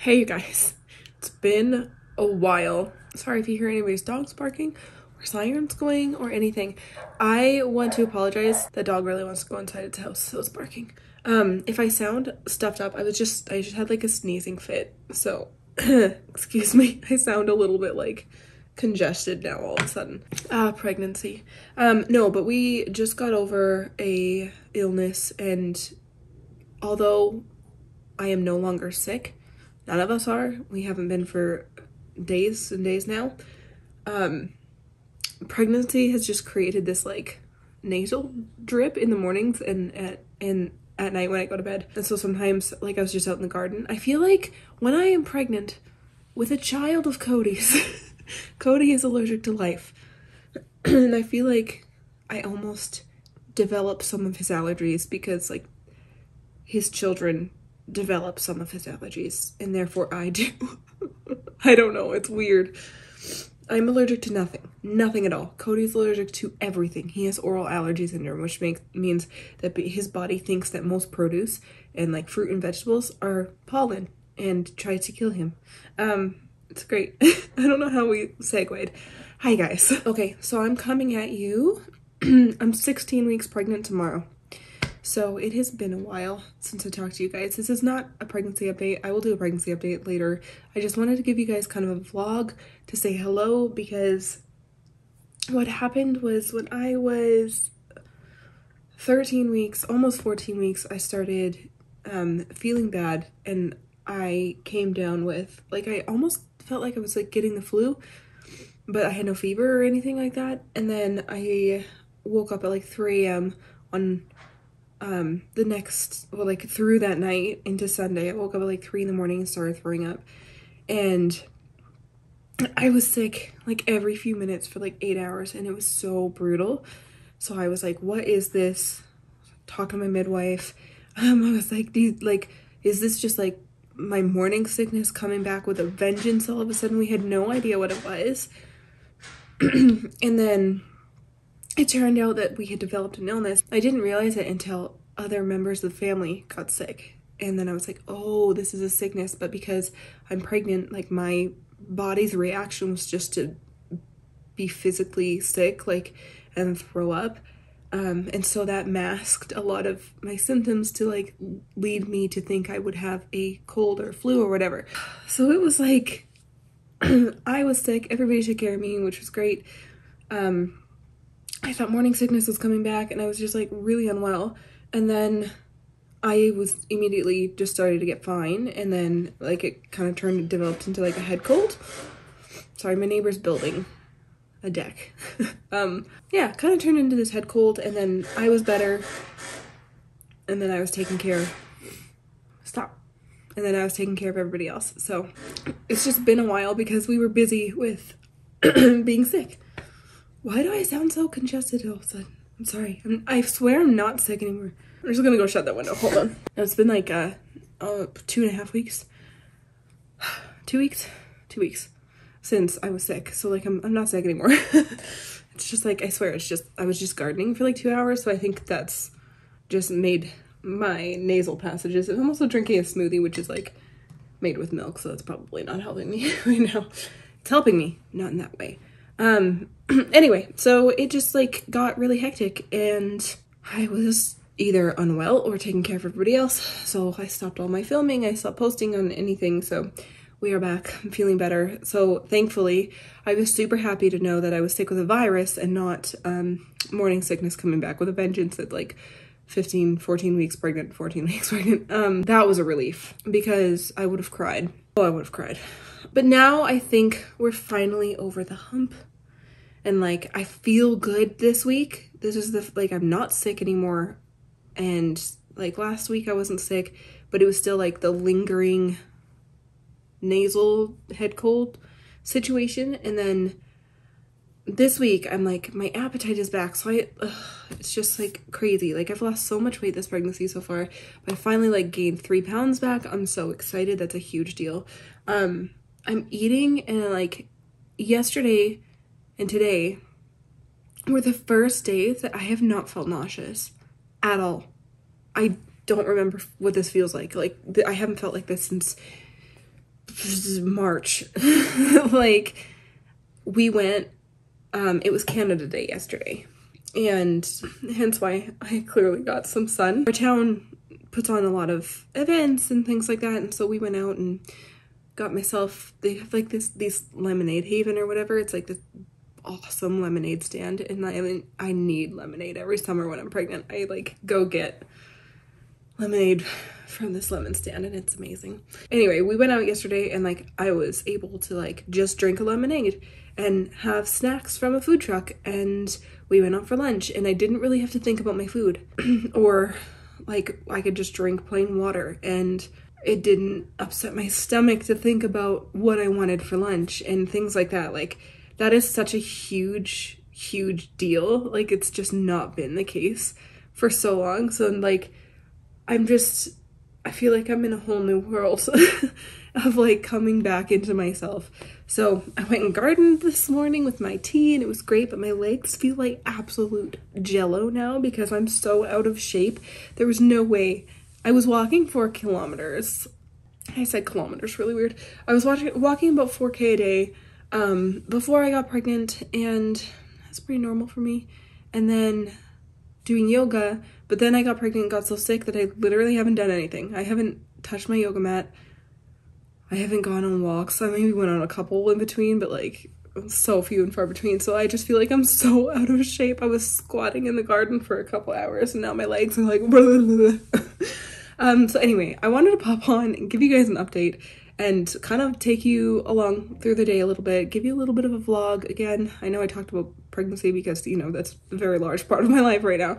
Hey you guys, it's been a while. Sorry if you hear anybody's dogs barking or sirens going or anything. I want to apologize. The dog really wants to go inside its house, so it's barking. If I sound stuffed up, I just had like a sneezing fit. So excuse me, I sound a little bit like congested now all of a sudden. Pregnancy. No, but we just got over a illness, and although I am no longer sick, none of us are. We haven't been for days and days now. Pregnancy has just created this like nasal drip in the mornings and at night when I go to bed. And so sometimes, like I was just out in the garden, I feel like when I am pregnant with a child of Cody's, Cody is allergic to life. And I feel like I almost develop some of his allergies because like his children develop some of his allergies, and therefore I do. I don't know, it's weird. I'm allergic to nothing at all. Cody's allergic to everything. He has oral allergy syndrome, which means that his body thinks that most produce and like fruit and vegetables are pollen and tries to kill him. It's great. I don't know how we segued. Hi guys. Okay, so I'm coming at you. I'm 16 weeks pregnant tomorrow. So it has been a while since I talked to you guys. This is not a pregnancy update. I will do a pregnancy update later. I just wanted to give you guys kind of a vlog to say hello, because what happened was when I was 13 weeks, almost 14 weeks, I started feeling bad, and I came down with, like, I almost felt like I was like getting the flu, but I had no fever or anything like that. And then I woke up at like 3 a.m. on the next, well, like through that night into Sunday. I woke up at like 3 in the morning and started throwing up, and I was sick like every few minutes for like 8 hours, and it was so brutal. So I was like, what is this? Talking to my midwife. I was like, is this just like my morning sickness coming back with a vengeance all of a sudden? We had no idea what it was. And then it turned out that we had developed an illness. I didn't realize it until other members of the family got sick. And then I was like, oh, this is a sickness. But because I'm pregnant, like my body's reaction was just to be physically sick, like, and throw up. And so that masked a lot of my symptoms to like lead me to think I would have a cold or flu or whatever. So it was like, I was sick, everybody took care of me, which was great. I thought morning sickness was coming back, and I was just like really unwell. And then I was immediately just started to get fine, and then like it kind of developed into like a head cold. Sorry, my neighbor's building a deck. Yeah, kind of turned into this head cold, and then I was better, and then I was taking care and then I was taking care of everybody else. So it's just been a while because we were busy with being sick. Why do I sound so congested all of a sudden? I'm sorry. I swear I'm not sick anymore. I'm just gonna go shut that window. Hold on. Now, it's been like 2.5 weeks. 2 weeks? 2 weeks since I was sick. So like I'm not sick anymore. It's just like, I swear, it's just, I was just gardening for like 2 hours. So I think that's just made my nasal passages. I'm also drinking a smoothie, which is like made with milk. So that's probably not helping me right now. It's helping me, not in that way. Anyway, so it just like got really hectic, and I was either unwell or taking care of everybody else. So I stopped all my filming. I stopped posting on anything. So we are back. I'm feeling better. So thankfully, I was super happy to know that I was sick with a virus and not morning sickness coming back with a vengeance at like 14 weeks pregnant. That was a relief, because I would have cried. Oh, I would have cried. But now I think we're finally over the hump. And like, I feel good this week. This is like, I'm not sick anymore. And like last week I wasn't sick, but it was still like the lingering nasal head cold situation. And then this week I'm like, my appetite is back. So it's just like crazy. Like, I've lost so much weight this pregnancy so far, but I finally like gained 3 pounds back. I'm so excited. That's a huge deal. I'm eating, and like yesterday and today were the first days that I have not felt nauseous at all. I don't remember what this feels like. Like, I haven't felt like this since March. Like, we went, it was Canada Day yesterday, and hence why I clearly got some sun. Our town puts on a lot of events and things like that, and so we went out and got myself, they have like these lemonade haven or whatever. It's like this awesome lemonade stand, and I need lemonade every summer when I'm pregnant. I like go get lemonade from this lemon stand, and it's amazing. Anyway, we went out yesterday, and like I was able to like just drink a lemonade and have snacks from a food truck, and we went out for lunch, and I didn't really have to think about my food or like I could just drink plain water, and it didn't upset my stomach to think about what I wanted for lunch and things like that. Like, that is such a huge deal. Like, it's just not been the case for so long. So like, I feel like I'm in a whole new world of like coming back into myself. So I went and gardened this morning with my tea, and it was great, but my legs feel like absolute jello now because I'm so out of shape. There was no way. I was walking 4 kilometers. I said kilometers really weird. I was walking about 4K a day before I got pregnant, and that's pretty normal for me. And then doing yoga, but then I got pregnant and got so sick that I literally haven't done anything. I haven't touched my yoga mat. I haven't gone on walks. I maybe went on a couple in between, but like so few and far between. So I just feel like I'm so out of shape. I was squatting in the garden for a couple hours, and now my legs are like blah, blah, blah. So anyway, I wanted to pop on and give you guys an update and kind of take you along through the day a little bit, give you a little bit of a vlog. Again, I know I talked about pregnancy because, you know, that's a very large part of my life right now.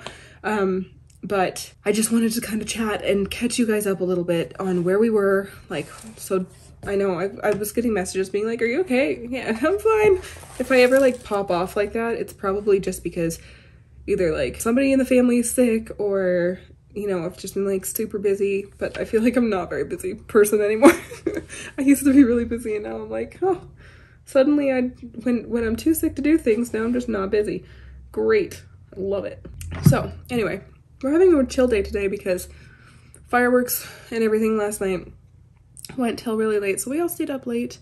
But I just wanted to kind of chat and catch you guys up a little bit on where we were. Like, so I know I was getting messages being like, are you okay? Yeah, I'm fine. If I ever like pop off like that, it's probably just because either like somebody in the family is sick, or, you know, I've just been like super busy. But I feel like I'm not a very busy person anymore. I used to be really busy, and now I'm like, oh, suddenly when I'm too sick to do things, now I'm just not busy. Great. I love it. So anyway, we're having a chill day today because fireworks and everything last night went till really late, so we all stayed up late.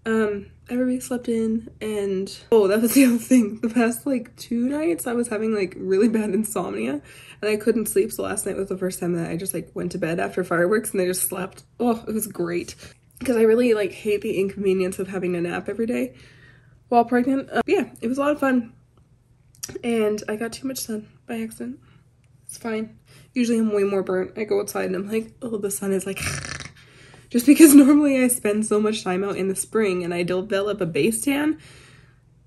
Everybody slept in, and oh, that was the other thing. The past like 2 nights I was having like really bad insomnia, and I couldn't sleep. So last night was the first time that I just like went to bed after fireworks, and I just slept. Oh, it was great, because I really like hate the inconvenience of having a nap every day while pregnant. Yeah, it was a lot of fun, and I got too much sun by accident. It's fine. Usually I'm way more burnt. I go outside and I'm like, oh, the sun is like just because normally I spend so much time out in the spring and I develop a base tan,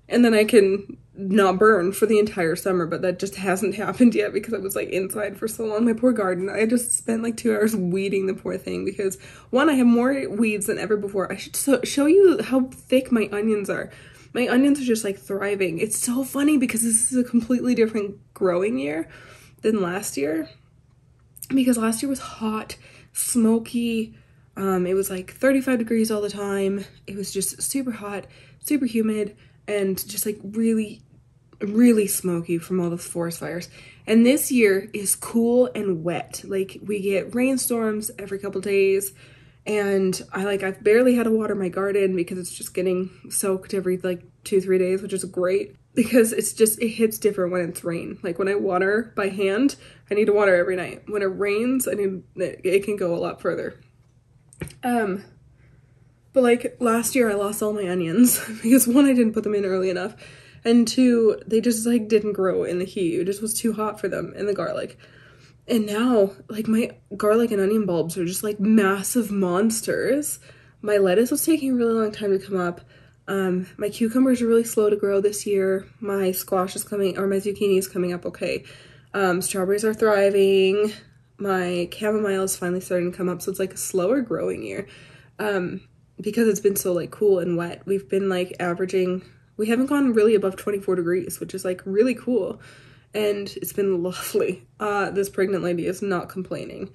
and then I can not burn for the entire summer, but that just hasn't happened yet because I was like inside for so long. My poor garden, I just spent like 2 hours weeding the poor thing because one, I have more weeds than ever before. I should show you how thick my onions are. My onions are just like thriving. It's so funny because this is a completely different growing year than last year, because last year was hot, smoky. It was like 35 degrees all the time. It was just super hot, super humid, and just like really smoky from all those forest fires. And this year is cool and wet. Like, we get rainstorms every couple days, and I've barely had to water my garden because it's just getting soaked every like 2-3 days, which is great because it hits different when it's rain. Like, when I water by hand, I need to water every night. When it rains, it can go a lot further. But like last year I lost all my onions because one, I didn't put them in early enough, and two, they just like didn't grow in the heat. It just was too hot for them, and the garlic. And now like my garlic and onion bulbs are just like massive monsters. My lettuce was taking a really long time to come up. My cucumbers are really slow to grow this year. My squash is coming, or my zucchini is coming up okay. Strawberries are thriving. My chamomile is finally starting to come up, so it's like a slower growing year. Because it's been so like cool and wet. We've been like averaging, we haven't gone really above 24 degrees, which is like really cool. And it's been lovely. This pregnant lady is not complaining.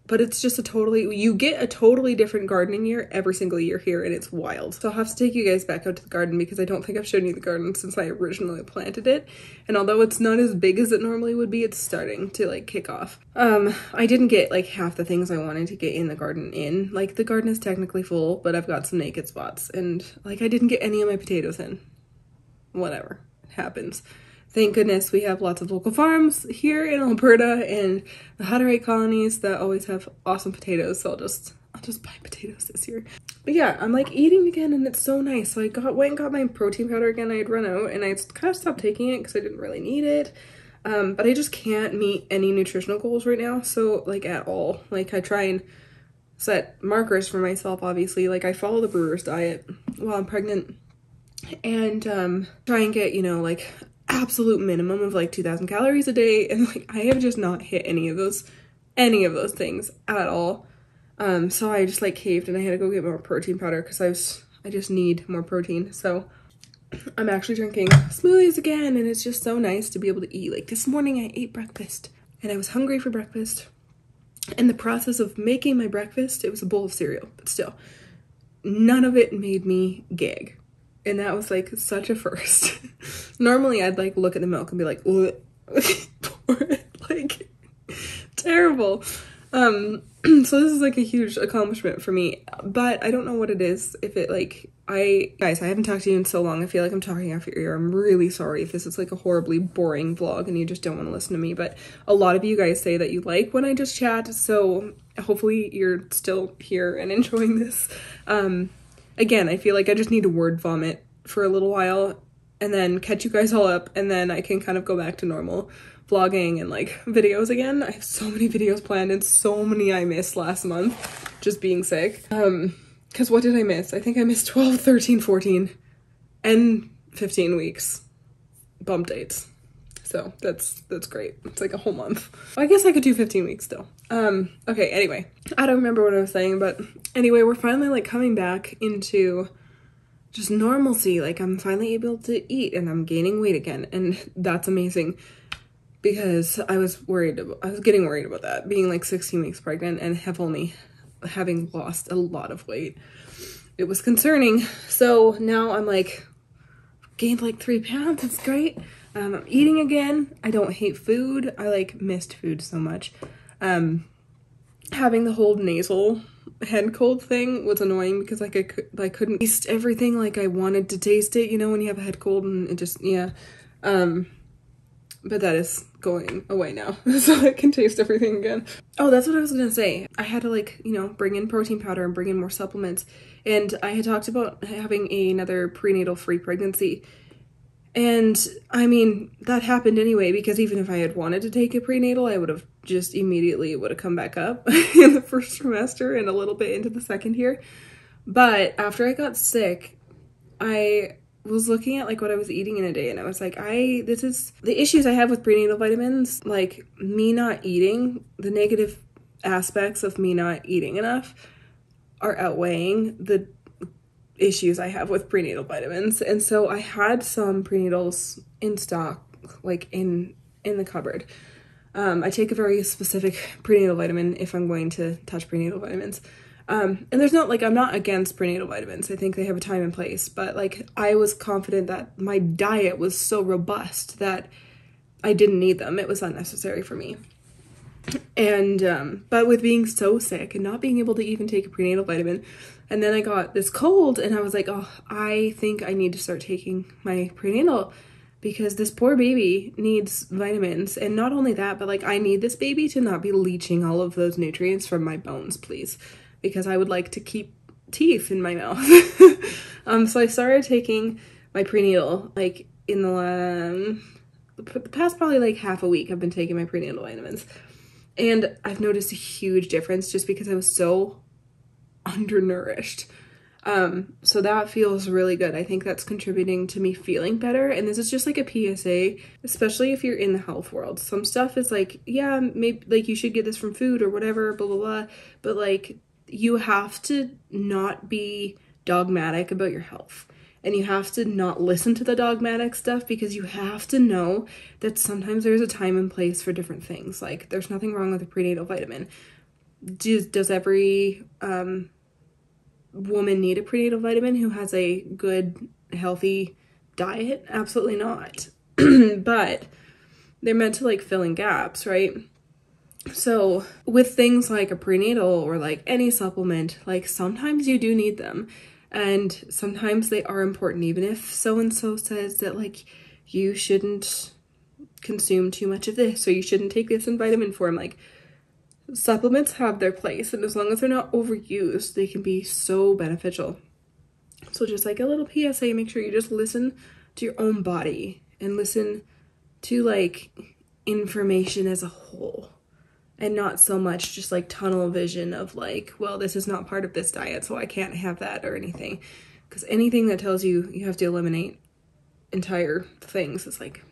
but it's just you get a totally different gardening year every single year here, and it's wild. So I'll have to take you guys back out to the garden because I don't think I've shown you the garden since I originally planted it. And although it's not as big as it normally would be, it's starting to like kick off. I didn't get like half the things I wanted to get in the garden in. Like the garden is technically full, but I've got some naked spots, and like I didn't get any of my potatoes in. Whatever, it happens. Thank goodness we have lots of local farms here in Alberta and the Hutterite colonies that always have awesome potatoes. So I'll just buy potatoes this year. But yeah, I'm like eating again and it's so nice. So I went and got my protein powder again. I had run out and I kind of stopped taking it because I didn't really need it. But I just can't meet any nutritional goals right now. So like at all, like I try and set markers for myself, obviously. Like I follow the brewer's diet while I'm pregnant and try and get, you know, like absolute minimum of like 2,000 calories a day, and like I have just not hit any of those things at all. So I just like caved and I had to go get more protein powder because I just need more protein. So I'm actually drinking smoothies again, and it's just so nice to be able to eat. Like this morning I ate breakfast and I was hungry for breakfast. In the process of making my breakfast, it was a bowl of cereal, but still none of it made me gag. And that was like such a first. Normally I'd like look at the milk and be like, pour it, like terrible. So this is like a huge accomplishment for me, but I don't know what it is. If it like, guys, I haven't talked to you in so long. I feel like I'm talking off your ear. I'm really sorry if this is like a horribly boring vlog and you just don't want to listen to me, but a lot of you guys say that you like when I just chat. So hopefully you're still here and enjoying this. Again, I feel like I just need to word vomit for a little while and then catch you guys all up, and then I can kind of go back to normal vlogging and like videos again. I have so many videos planned and so many I missed last month just being sick. Because what did I miss? I think I missed 12, 13, 14, and 15 weeks bump dates. So that's great. It's like a whole month. I guess I could do 15 weeks still. Okay, anyway, I don't remember what I was saying, but anyway, we're finally like coming back into just normalcy. Like I'm finally able to eat and I'm gaining weight again, and that's amazing because I was getting worried about that, being like 16 weeks pregnant and having lost a lot of weight. It was concerning. So now I'm like gained like 3 pounds. It's great. I'm eating again. I don't hate food. I like missed food so much. Having the whole nasal head cold thing was annoying because like I couldn't taste everything like I wanted to taste it, you know, when you have a head cold, and it just, yeah. But that is going away now, so I can taste everything again. Oh, that's what I was gonna say. I had to like, you know, bring in protein powder and bring in more supplements, and I had talked about having another prenatal free pregnancy. And I mean, that happened anyway, because even if I had wanted to take a prenatal, I would have just immediately, it would have come back up in the first trimester and a little bit into the second here. But after I got sick, I was looking at like what I was eating in a day, and I was like, this is the issues I have with prenatal vitamins, like me not eating, the negative aspects of me not eating enough are outweighing the issues I have with prenatal vitamins. And so I had some prenatals in stock, like in the cupboard. I take a very specific prenatal vitamin if I'm going to touch prenatal vitamins. And there's not like, I'm not against prenatal vitamins. I think they have a time and place, but like I was confident that my diet was so robust that I didn't need them. It was unnecessary for me. And but with being so sick and not being able to even take a prenatal vitamin, and then I got this cold, and I was like, oh, I think I need to start taking my prenatal because this poor baby needs vitamins. And not only that, but like I need this baby to not be leaching all of those nutrients from my bones, please, because I would like to keep teeth in my mouth. So I started taking my prenatal like in the past probably like half a week. I've been taking my prenatal vitamins, and I've noticed a huge difference just because I was so undernourished. So that feels really good. I think that's contributing to me feeling better. And this is just like a PSA, especially if you're in the health world. Some stuff is like, yeah, maybe like you should get this from food or whatever, blah, blah, blah. But like you have to not be dogmatic about your health. And you have to not listen to the dogmatic stuff, because you have to know that sometimes there's a time and place for different things. Like there's nothing wrong with a prenatal vitamin. does every woman need a prenatal vitamin who has a good, healthy diet? Absolutely not. But they're meant to like fill in gaps, right? So with things like a prenatal or like any supplement, like sometimes you do need them, and sometimes they are important, even if so-and-so says that like you shouldn't consume too much of this, or you shouldn't take this in vitamin form. Like, supplements have their place, and as long as they're not overused, they can be so beneficial. So just like a little PSA, make sure you just listen to your own body and listen to like information as a whole, and not so much just like tunnel vision of like, well, this is not part of this diet, so I can't have that or anything. Because anything that tells you you have to eliminate entire things is like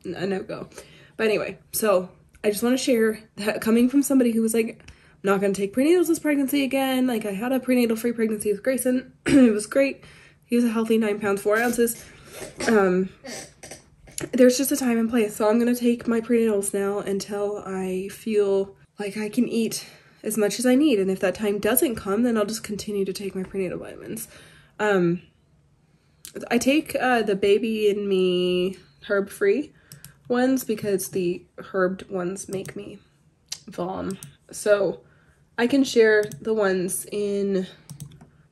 a no-go. But anyway, so I just want to share that coming from somebody who was like, I'm not going to take prenatals this pregnancy again. Like, I had a prenatal-free pregnancy with Grayson. It was great. He was a healthy 9 pounds, 4 ounces. There's just a time and place. So I'm going to take my prenatals now until I feel like I can eat as much as I need. And if that time doesn't come, then I'll just continue to take my prenatal vitamins. I take the Baby in Me herb-free ones because the herbed ones make me vom. So I can share the ones in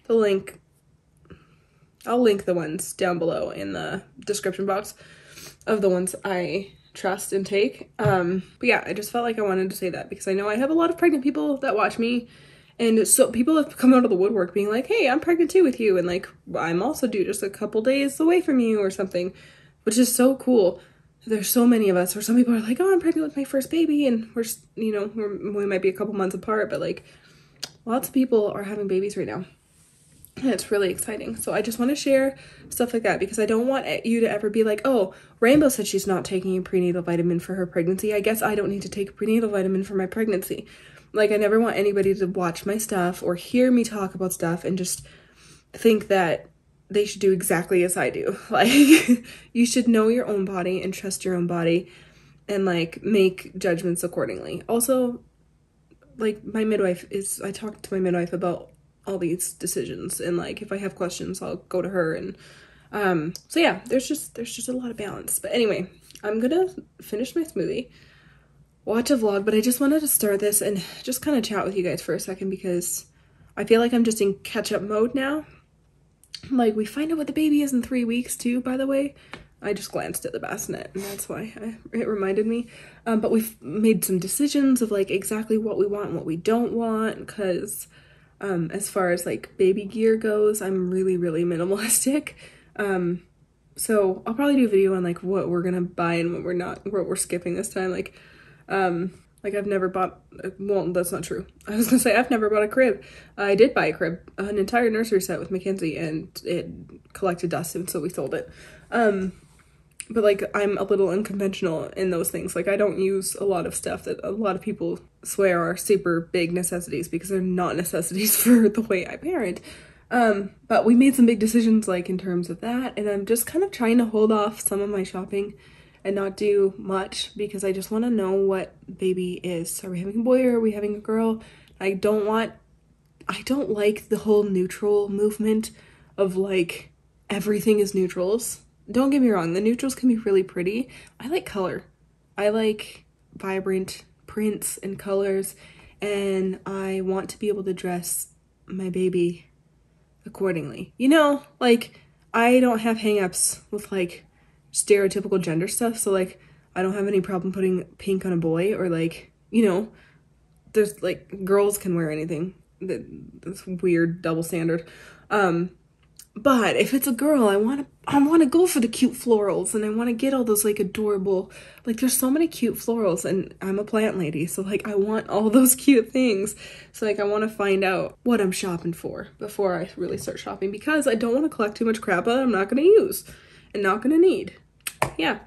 the link. I'll link the ones down below in the description box of the ones I trust and take. But yeah, I just felt like I wanted to say that because I know I have a lot of pregnant people that watch me, and so people have come out of the woodwork being like, hey, I'm pregnant too with you, and like, I'm also due just a couple days away from you or something, which is so cool. There's so many of us, or some people are like, oh, I'm pregnant with my first baby, and we're, you know, we might be a couple months apart, but like, lots of people are having babies right now. And it's really exciting. So I just want to share stuff like that because I don't want you to ever be like, oh, Rainbow said she's not taking a prenatal vitamin for her pregnancy. I guess I don't need to take a prenatal vitamin for my pregnancy. Like, I never want anybody to watch my stuff or hear me talk about stuff and just think that they should do exactly as I do. Like, you should know your own body and trust your own body and like make judgments accordingly. Also, like, my midwife is, I talked to my midwife about all these decisions, and like, if I have questions, I'll go to her. And so yeah, there's just a lot of balance. But anyway, I'm gonna finish my smoothie, watch a vlog, but I just wanted to start this and just kind of chat with you guys for a second because I feel like I'm just in catch-up mode now. Like, we find out what the baby is in 3 weeks too, by the way. I just glanced at the bassinet and that's why it reminded me. But we've made some decisions of like exactly what we want and what we don't want, because as far as like baby gear goes, I'm really minimalistic. So I'll probably do a video on like what we're gonna buy and what we're skipping this time. Like I've never bought, well, that's not true. I was gonna say I've never bought a crib. I did buy a crib, an entire nursery set with Mackenzie, and it collected dust, and so we sold it. But like, I'm a little unconventional in those things. Like, I don't use a lot of stuff that a lot of people swear are super big necessities, because they're not necessities for the way I parent. But we made some big decisions like in terms of that, and I'm just kind of trying to hold off some of my shopping and not do much because I just want to know what baby is. Are we having a boy or are we having a girl? I don't like the whole neutral movement of like everything is neutrals. Don't get me wrong, the neutrals can be really pretty. I like color. I like vibrant prints and colors, and I want to be able to dress my baby accordingly. You know, like, I don't have hang-ups with like stereotypical gender stuff, so like, I don't have any problem putting pink on a boy, or like, you know, there's like, girls can wear anything. That's weird double standard. But if it's a girl, I want to go for the cute florals, and I want to get all those like adorable, like, there's so many cute florals, and I'm a plant lady, so like, I want all those cute things. So like, I want to find out what I'm shopping for before I really start shopping, because I don't want to collect too much crap that I'm not going to use and not going to need. Yeah.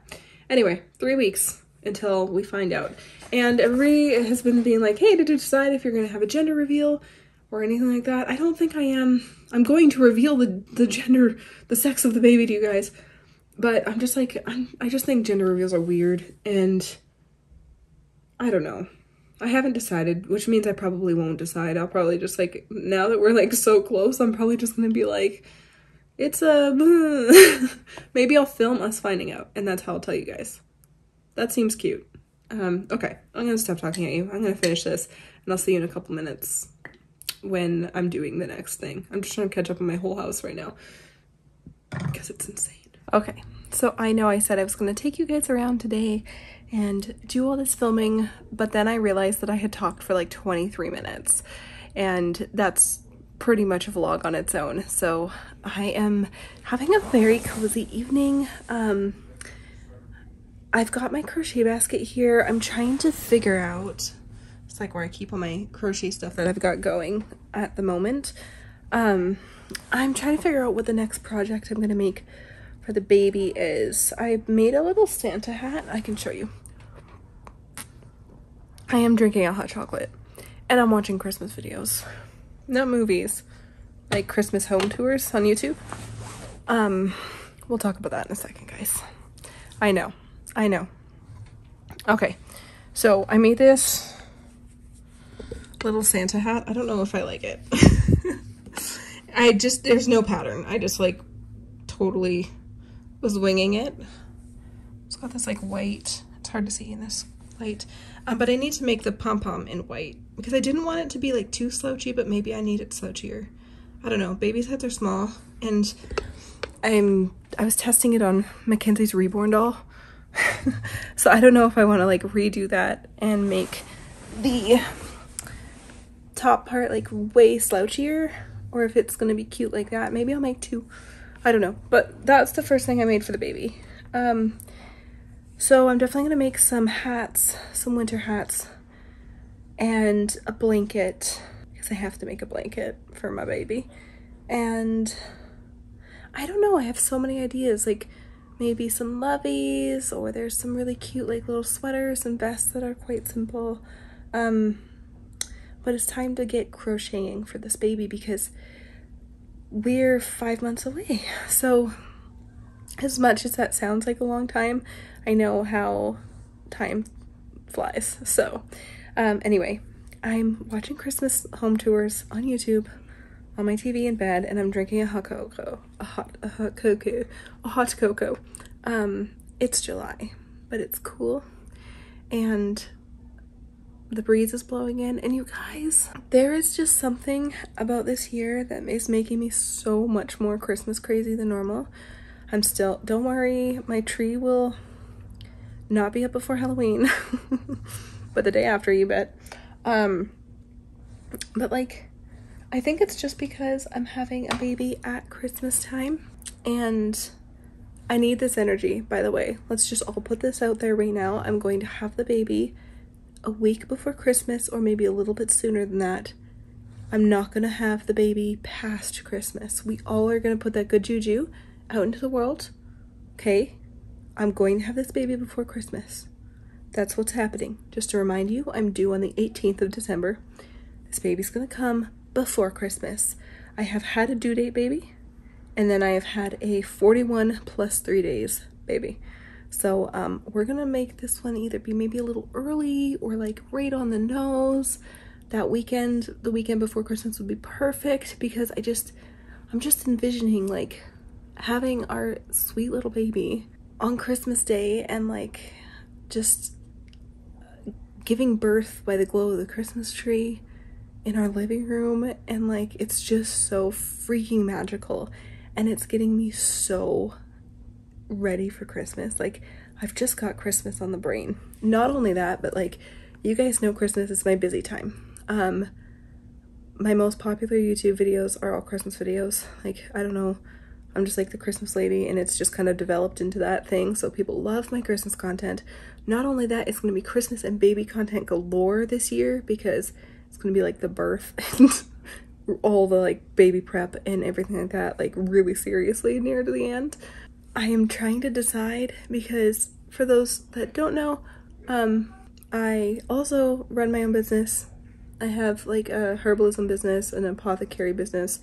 Anyway, 3 weeks until we find out. And everybody has been being like, hey, did you decide if you're going to have a gender reveal or anything like that? I don't think I am. I'm going to reveal the gender, the sex of the baby to you guys. But I'm just like, I just think gender reveals are weird. And I don't know. I haven't decided, which means I probably won't decide. I'll probably just like, now that we're like so close, I'm probably just gonna be like, it's a maybe I'll film us finding out, and that's how I'll tell you guys. That seems cute. Okay, I'm gonna stop talking at you. I'm gonna finish this, and I'll see you in a couple minutes when I'm doing the next thing. I'm just trying to catch up on my whole house right now because it's insane. Okay, so I know I said I was gonna take you guys around today and do all this filming, but then I realized that I had talked for like 23 minutes, and that's pretty much a vlog on its own. So I am having a very cozy evening. I've got my crochet basket here. I'm trying to figure out, it's like where I keep all my crochet stuff that I've got going at the moment. I'm trying to figure out what the next project I'm gonna make for the baby is. I made a little Santa hat. I can show you. I am drinking a hot chocolate and I'm watching Christmas videos, not movies, like Christmas home tours on YouTube. We'll talk about that in a second, guys. I know. Okay, so I made this little Santa hat. I don't know if I like it. There's no pattern. I just like totally was winging it. It's got this like white, it's hard to see in this light, but I need to make the pom-pom in white because I didn't want it to be like too slouchy, but maybe I need it slouchier. I don't know, baby's heads are small, and I was testing it on Mackenzie's Reborn doll. So I don't know if I want to like redo that and make the top part like way slouchier, or if it's gonna be cute like that. Maybe I'll make two. I don't know, but that's the first thing I made for the baby. So I'm definitely gonna make some hats, some winter hats, and a blanket, because I have to make a blanket for my baby. And I don't know, I have so many ideas, like maybe some loveys, or there's some really cute like little sweaters and vests that are quite simple. But it's time to get crocheting for this baby because we're 5 months away. So as much as that sounds like a long time, I know how time flies. So anyway, I'm watching Christmas home tours on YouTube on my TV in bed, and I'm drinking a hot cocoa. It's July, but it's cool, and the breeze is blowing in, and you guys, there is just something about this year that is making me so much more Christmas crazy than normal. I'm still, don't worry, my tree will not be up before Halloween, but the day after, you bet. But like, I think it's just because I'm having a baby at Christmas time, and I need this energy. By the way, let's just all put this out there right now. I'm going to have the baby a week before Christmas, or maybe a little bit sooner than that. I'm not gonna have the baby past Christmas. We all are gonna put that good juju out into the world, okay? I'm going to have this baby before Christmas. That's what's happening. Just to remind you, I'm due on the 18th of December. This baby's gonna come before Christmas. I have had a due date baby, and then I have had a 41 plus 3 days baby. So we're gonna make this one either be maybe a little early or like right on the nose. That weekend, the weekend before Christmas, would be perfect because I'm just envisioning like having our sweet little baby on Christmas Day and like just giving birth by the glow of the Christmas tree in our living room, and like it's just so freaking magical, and it's getting me so ready for Christmas. Like, I've just got Christmas on the brain. Not only that, but like, you guys know Christmas is my busy time. My most popular YouTube videos are all Christmas videos. Like, I don't know, I'm just like the Christmas lady, and it's just kind of developed into that thing. So people love my Christmas content. Not only that, it's going to be Christmas and baby content galore this year, because it's going to be like the birth and all the like baby prep and everything like that, like really seriously near to the end. I am trying to decide, because for those that don't know, I also run my own business. I have like a herbalism business, an apothecary business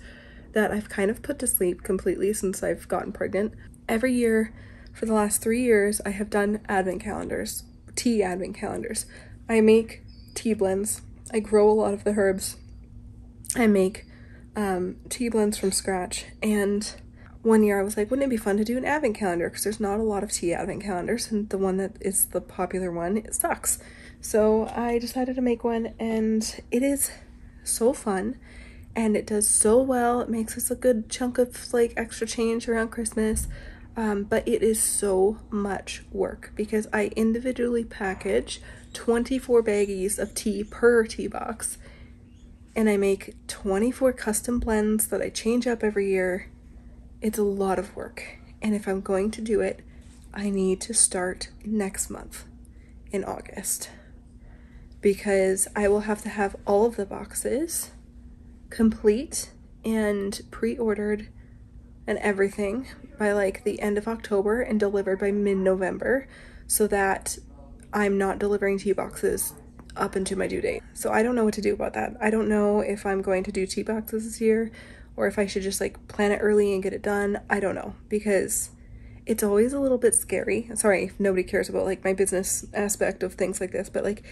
that I've kind of put to sleep completely since I've gotten pregnant. Every year for the last 3 years, I have done advent calendars, tea advent calendars. I make tea blends. I grow a lot of the herbs. I make tea blends from scratch, and one year I was like, wouldn't it be fun to do an advent calendar, because there's not a lot of tea advent calendars, and the one that is the popular one, it sucks. So I decided to make one, and it is so fun, and it does so well. It makes us a good chunk of like extra change around Christmas, but it is so much work because I individually package 24 baggies of tea per tea box, and I make 24 custom blends that I change up every year. It's a lot of work, and if I'm going to do it, I need to start next month in August, because I will have to have all of the boxes complete and pre-ordered and everything by like the end of October and delivered by mid-November, so that I'm not delivering tea boxes up into my due date. So I don't know what to do about that. I don't know if I'm going to do tea boxes this year, or if I should just like plan it early and get it done. I don't know, because it's always a little bit scary. Sorry if nobody cares about like my business aspect of things like this, but like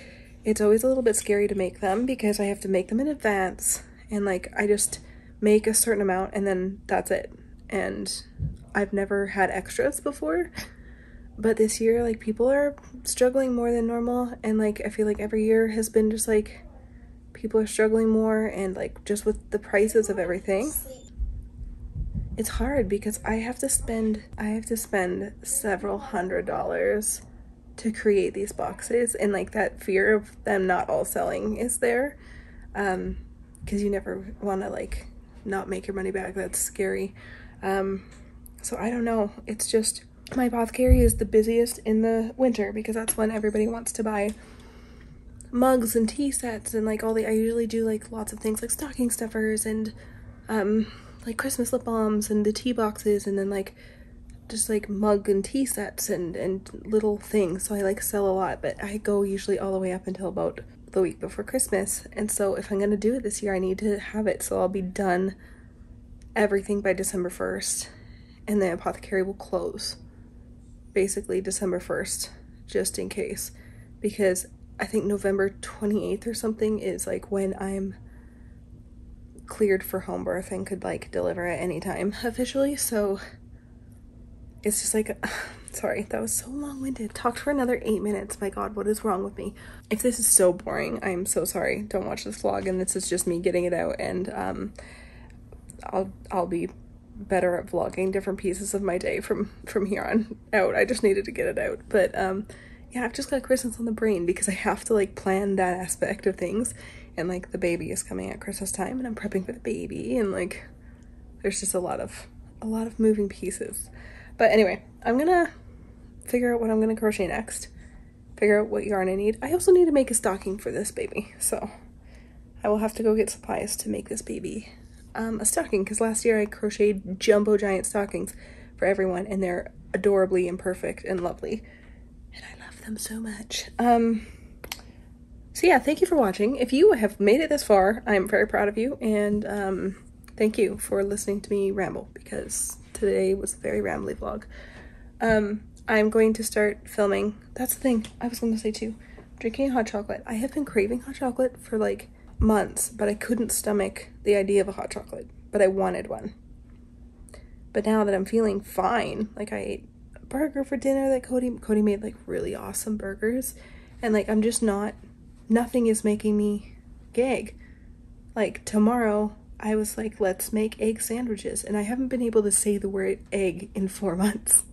it's always a little bit scary to make them, because I have to make them in advance, and like I just make a certain amount and then that's it. And I've never had extras before, but this year like people are struggling more than normal, and like I feel like every year has been just like people are struggling more, and like just with the prices of everything, it's hard because I have to spend several $100s to create these boxes, and like that fear of them not all selling is there, because you never want to like not make your money back. That's scary. So I don't know, it's just my apothecary is the busiest in the winter because that's when everybody wants to buy mugs and tea sets, and like I usually do like lots of things like stocking stuffers and like Christmas lip balms and the tea boxes, and then like just like mug and tea sets and little things. So I like sell a lot, but I go usually all the way up until about the week before Christmas. And so if I'm gonna do it this year, I need to have it so I'll be done everything by December 1st, and the apothecary will close basically December 1st, just in case, because I think November 28th or something is like when I'm cleared for home birth and could like deliver at any time officially. So it's just like, sorry, that was so long-winded. Talked for another 8 minutes. My God, what is wrong with me? If this is so boring, I'm so sorry. Don't watch this vlog, and this is just me getting it out, and I'll be better at vlogging different pieces of my day from here on out. I just needed to get it out. But yeah, I've just got Christmas on the brain because I have to like plan that aspect of things, and like the baby is coming at Christmas time, and I'm prepping for the baby, and like there's just a lot of moving pieces. But anyway, I'm gonna figure out what I'm gonna crochet next, figure out what yarn I need. I also need to make a stocking for this baby, so I will have to go get supplies to make this baby a stocking, because last year I crocheted jumbo giant stockings for everyone, and they're adorably imperfect and lovely, and I love them so much. So yeah, thank you for watching. If you have made it this far, I'm very proud of you, and thank you for listening to me ramble, because today was a very rambly vlog. I'm going to start filming. That's the thing I was going to say too. Drinking hot chocolate. I have been craving hot chocolate for like months, but I couldn't stomach the idea of a hot chocolate, but I wanted one. But now that I'm feeling fine, like I ate a burger for dinner that Cody made, like really awesome burgers, and like I'm just nothing is making me gag. Like tomorrow I was like, let's make egg sandwiches, and I haven't been able to say the word egg in 4 months.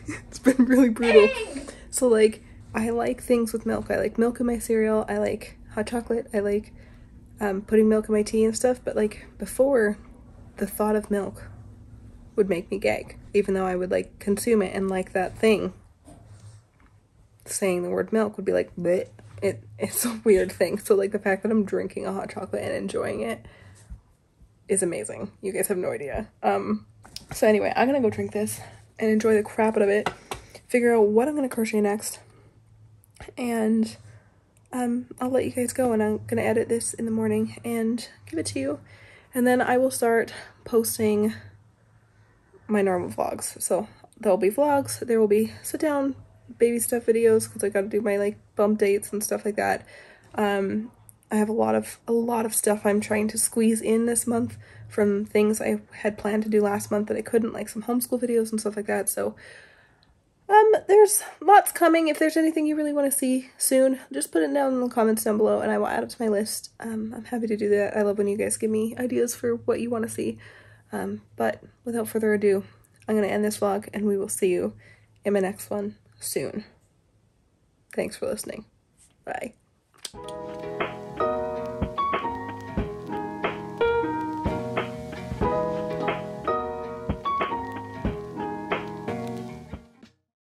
It's been really brutal. Egg! So like, I like things with milk. I like milk in my cereal. I like hot chocolate. I like putting milk in my tea and stuff. But like before, the thought of milk would make me gag, even though I would like consume it and like that thing. Saying the word milk would be like, bleh. It's a weird thing. So like the fact that I'm drinking a hot chocolate and enjoying it is amazing. You guys have no idea. So anyway, I'm gonna go drink this and enjoy the crap out of it, figure out what I'm gonna crochet next, and I'll let you guys go, and I'm gonna edit this in the morning and give it to you, and then I will start posting my normal vlogs. So there'll be vlogs, there will be sit down baby stuff videos, because I gotta do my like bump dates and stuff like that. I have a lot of stuff I'm trying to squeeze in this month from things I had planned to do last month that I couldn't, like some homeschool videos and stuff like that. So there's lots coming. If there's anything you really want to see soon, just put it down in the comments down below and I will add it to my list. I'm happy to do that. I love when you guys give me ideas for what you want to see. But without further ado, I'm going to end this vlog and we will see you in my next one soon. Thanks for listening. Bye.